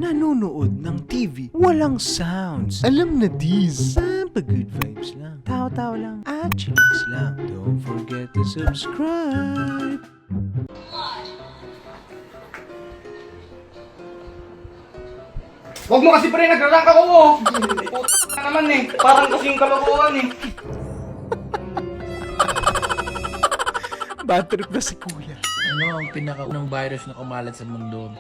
Nanunood ng TV, walang sounds. Alam na dis, sampa good vibes lang. Tao-tao lang at chicks lang. Don't forget to subscribe. Huwag mo kasi pre, nagrarangka ko mo. Puta naman eh. Parang kasing kalokohan eh. Bad trip na si kuya. Ano ang pinakaunang virus na kumalat sa mundo?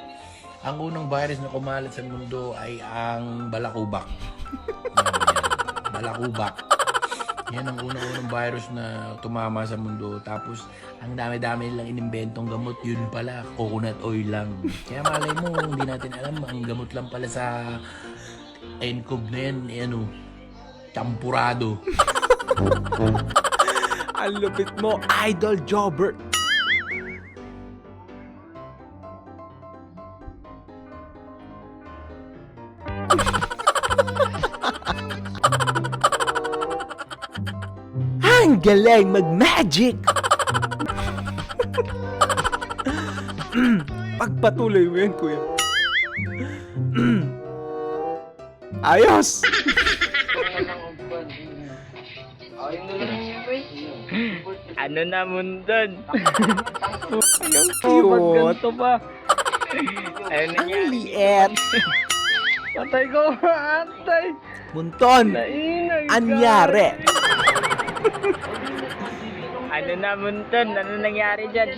Ang unang virus na kumalat sa mundo ay ang balakubak. Yan. Balakubak. Yan ang unang virus na tumama sa mundo. Tapos, ang dami-dami nilang inimbentong gamot. Yun pala, coconut oil lang. Kaya malay mo, hindi natin alam. Ang gamot lang pala sa NCOV na yan, champurado. Ang lupit mo, Idol Jobert. Ang galing mag-magic! Pagpatuloy mo yan, kuya. Ayos! Ano na mundon? Ang Ba't cute! ganito ba? Ano Ang niya? liit! Patay ko, atay! Munton! Nainay ka! Anyari! Ano na mundon? Ano nangyari dyan?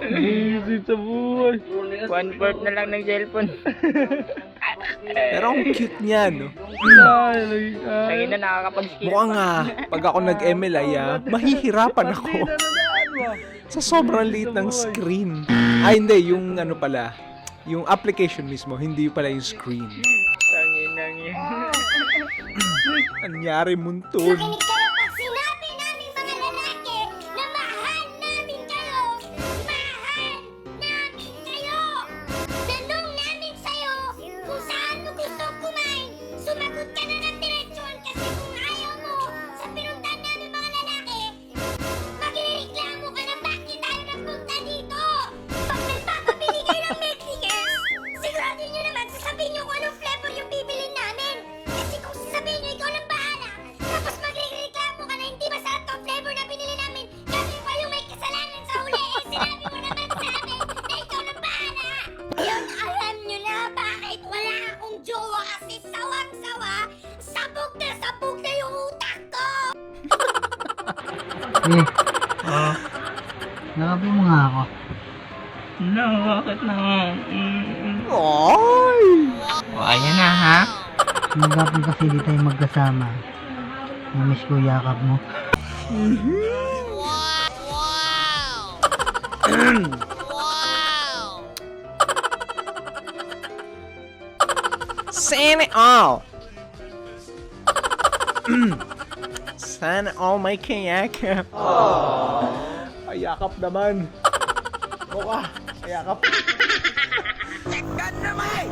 Easy sa buhay. 1/4 na lang ng cellphone. Pero ang cute niya, no? Lagi na nakakapag-skip. Mukhang pag ako nag-ML ay mahihirapan ako sa sobrang liit ng screen. Ay, hindi. Yung ano pala, yung application mismo, hindi pala yung screen. Tanginang yan. Anyari, Munton. Makinig kayo pag sinabi namin mga lalaki na mahal namin kayo. Mahal namin kayo. Tanong namin sa'yo kung saan mo gustong kumain. Sumagot ka na ng diretsyon kasi kung ayaw mo sa pinuntahan namin mga lalaki, magrereklamo ka na bakit tayo nagpunta dito. Pag nagpapabili kayo ng Mexicans, siguraduhin nyo naman sasabihin nyo kung anong flavor yung bibilin namin. Kasi kung sasabihin nyo ikaw lang bahala, tapos magrereklamo ka na hindi masarap tong flavor na binili namin, kami pa yung may kasalanan sa huli. Eh, sinabi mo naman sa amin na ikaw lang bahala. Yun, alam nyo na bakit wala akong jowa kasi sawang-sawa, sabog na yung utak ko. Nakabi mo nga ako. No, bakit naman? Ay! O, ayan na ha? Magapon kasi di tayo magkasama. Namiss ko yakap mo. Sana all! Sana all may kayakap. Ayakap naman. Buka, ayakap. Check na may!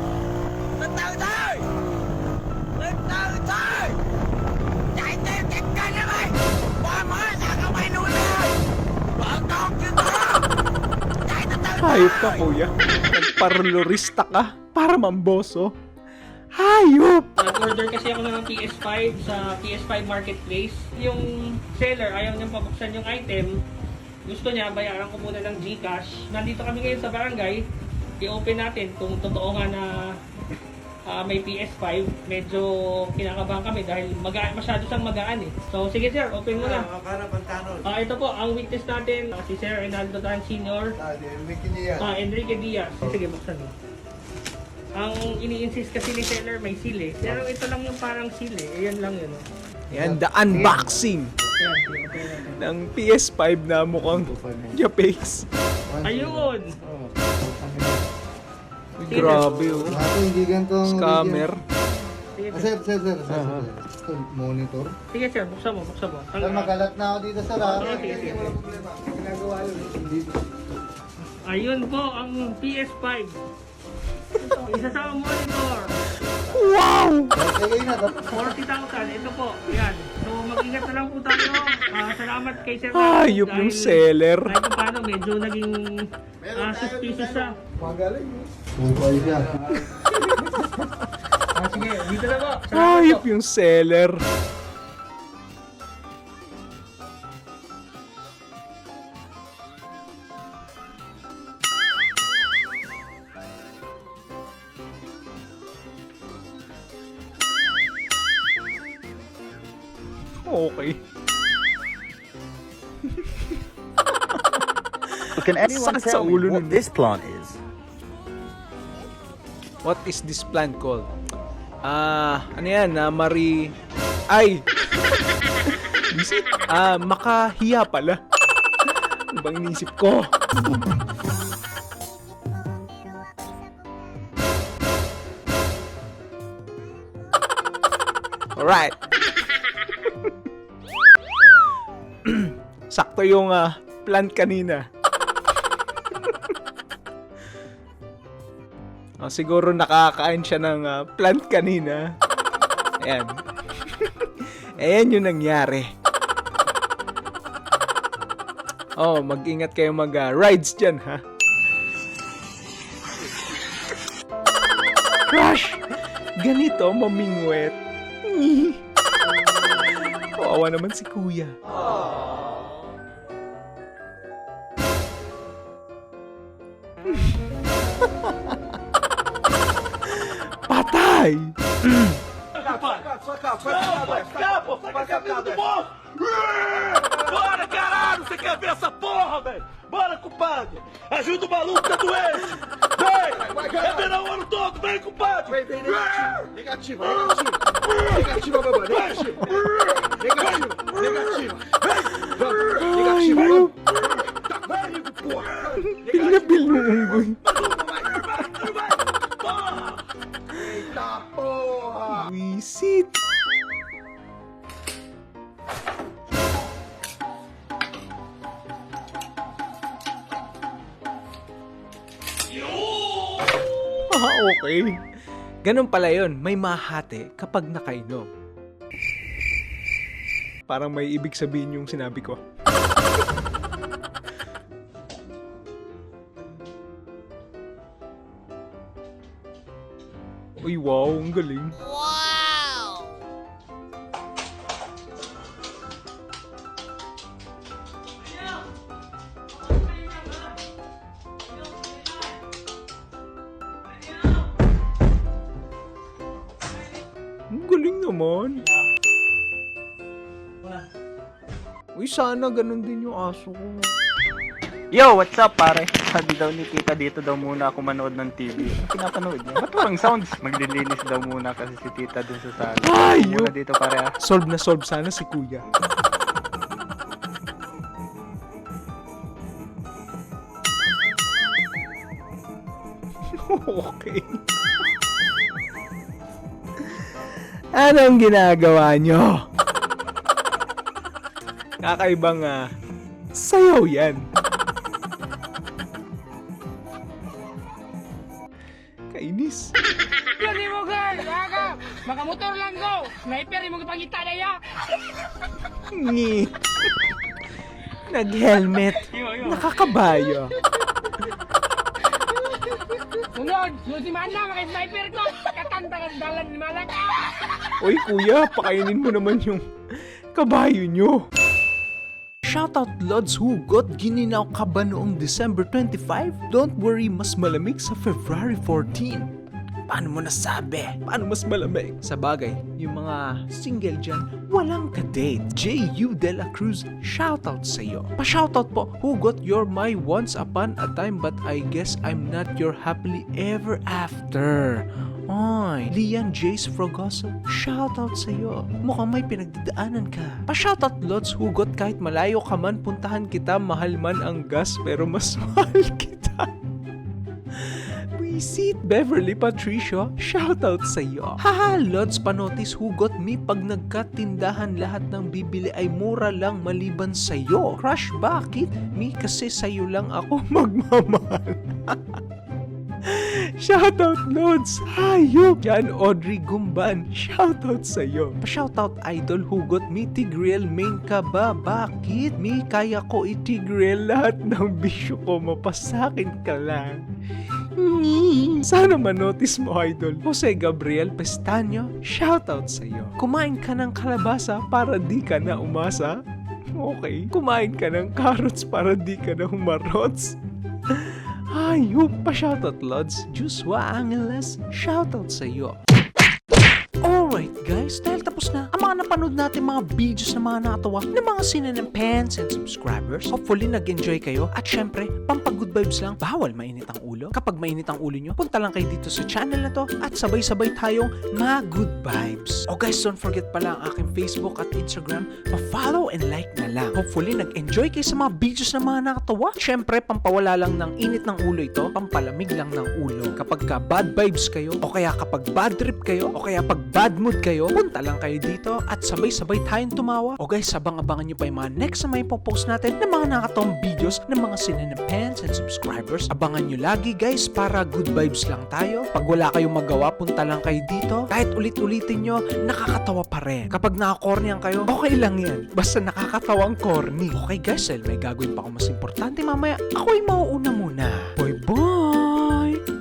Tatawtay! Tatawtay! Tatay, check na may! Mama, saka may nunay! Bakang kita! Hayop ka, kuya. Nagparlorista ka para mamboso. Hayop! Nag-order kasi ako ng PS5 sa PS5 Marketplace. Yung seller ayaw niyang pabuksan yung item. Gusto niya, bayaran ko muna ng GCash. Nandito kami ngayon sa barangay. I-open natin kung totoo nga na may PS5. Medyo kinakabahan kami dahil masyado siyang magaan eh. So sige sir, open mo na. Ito po, ang witness natin, si Sir Reynaldo Dan Sr. Enrique Diaz. Sige, buksan mo. Ang ini-insist kasi ni seller may seal eh. Pero ito lang yung parang seal eh. Ayan lang yun. Yan, the unboxing Ayan, okay na. ng PS5 na mukhang Japex. Ayun! Uy, grabe oh. Ako hindi ganito ang Scammer. Sige Sir, sir. Ito, monitor. Sige sir, buksan mo. Sir, magalat na ako dito sa Sige. Walang problema. Ginagawa yun. Ayun po ang PS5. Isa sa monitor. Wow! Sige na. 40,000. Ito po. Yan. So mag-ingat na lang po tayo. Salamat kay Sir. Hayop yung seller. Kahit paano medyo naging 6 pieces siya. Magaling. Bukay siya. Sige, dito na po. Salamat Ayop po. yung seller. Okay. Can anyone Sakit sa tell ulo me what nun. this plant is? What is this plant called? Ano yan? Ay! Isip? Makahiya pala. Ano bang inisip ko? Alright. Sakto yung plant kanina. Siguro nakakain siya ng plant kanina. Ayan. Ayan yung nangyari. Mag-ingat kayo mag-rides dyan, ha? Crush! Ganito, mamingwet. Kawawa naman si kuya. Patay! Bora, caralho! Você quer ver essa porra, velho? Bora, compadre! Ajuda o maluco, tá doente! Vem! É verão o ano todo, vem, compadre! Vem, negativa! Negativa, babá, negativa! Negativa! Negativa, vamos! Vem, porra! Pinabil mo unggoy. Porra! Eita porra! Wisit! Okay. Ganun pala yun. May mahate kapag nakainom. Parang may ibig sabihin yung sinabi ko. Uy, wow. Ang galing. Ang galing naman. Uy, sana ganun din yung aso ko. Yo, what's up pare? Sabi daw ni tita dito daw muna ako manood ng TV. Ang pinapanood niya? Ba't walang sounds? Maglilinis daw muna kasi si tita dun sa sala. Ay, Muna dito pare ah. Solve na solve sana si kuya. Okay. Anong ginagawa nyo? Kakaibang sayaw yan. Kainis. Pwede mo, girl! Makamotor lang ko! Sniper, mo kapangita na ya! Ngi. Nag-helmet. Nakakabayo. Sunod! Susiman na, maka-sniper ko! Katanda ka dalan ni Malak! Oy kuya, pakainin mo naman yung kabayo nyo. Shoutout Lods Hugot, gininaw ka ba noong December 25? Don't worry, mas malamig sa February 14. Paano mo nasabi? Paano mas malamig? Sa bagay, yung mga single dyan, walang ka-date. J.U. De La Cruz, shoutout sa'yo. Pa-shoutout po, Hugot, you're my once upon a time but I guess I'm not your happily ever after. Oy, Lian Jace Frogoso, shoutout sa'yo. Mukhang may pinagdadaanan ka. Pa-shoutout Lods Hugot, kahit malayo ka man, puntahan kita, mahal man ang gas pero mas mahal kita. Visit Beverly Patricio, shoutout sa'yo. Haha, Lods Panotis Hugot, mi pag nagkatindahan lahat ng bibili ay mura lang maliban sa'yo. Crush, bakit? Mi kasi sa'yo lang ako magmamahal. Shoutout Lods! Hayop! Jan Audrey Gumban, shoutout sa'yo. Pa-shoutout Idol Hugot, mi Tigreal main ka ba? Bakit? Mi kaya ko i-Tigreal lahat ng bisyo ko, mapasakin ka lang. Sana manotice mo, Idol. Jose Gabriel Pestaño, shoutout sa'yo. Kumain ka ng kalabasa para di ka na umasa? Okay. Kumain ka ng carrots para di ka na humarots? Ayup pa, shoutout Lods. Joshua Angeles, shoutout sa'yo. Alright guys, dahil tapos na ang mga napanood natin mga videos na mga nakatawa ng mga sinanempans and subscribers. Hopefully nag-enjoy kayo at syempre, pampag-good vibes lang, bawal mainit ang ulo. Kapag mainit ang ulo nyo, punta lang kayo dito sa channel na to at sabay-sabay tayong mag-good vibes. Oh guys, don't forget pala ang aking Facebook at Instagram, pa-follow and like na lang. Hopefully nag-enjoy kayo sa mga videos na mga nakatawa. Syempre, pampawala lang ng init ng ulo ito, pampalamig lang ng ulo. Kapag ka bad vibes kayo, o kaya kapag bad trip kayo, o kaya pag bad mood kayo, punta lang kayo dito at sabay-sabay tayong tumawa. O guys, abang-abangan nyo pa yung mga next na may post natin ng mga nakatawang videos ng mga sinanempans and subscribers. Abangan nyo lagi guys para good vibes lang tayo. Pag wala kayong magawa, punta lang kayo dito. Kahit ulit-ulitin nyo, nakakatawa pa rin. Kapag nakakornian kayo, okay lang yan. Basta nakakatawang corny. Okay guys, dahil may gagawin pa ako mas importante mamaya, ako'y mauuna muna. Bye-bye!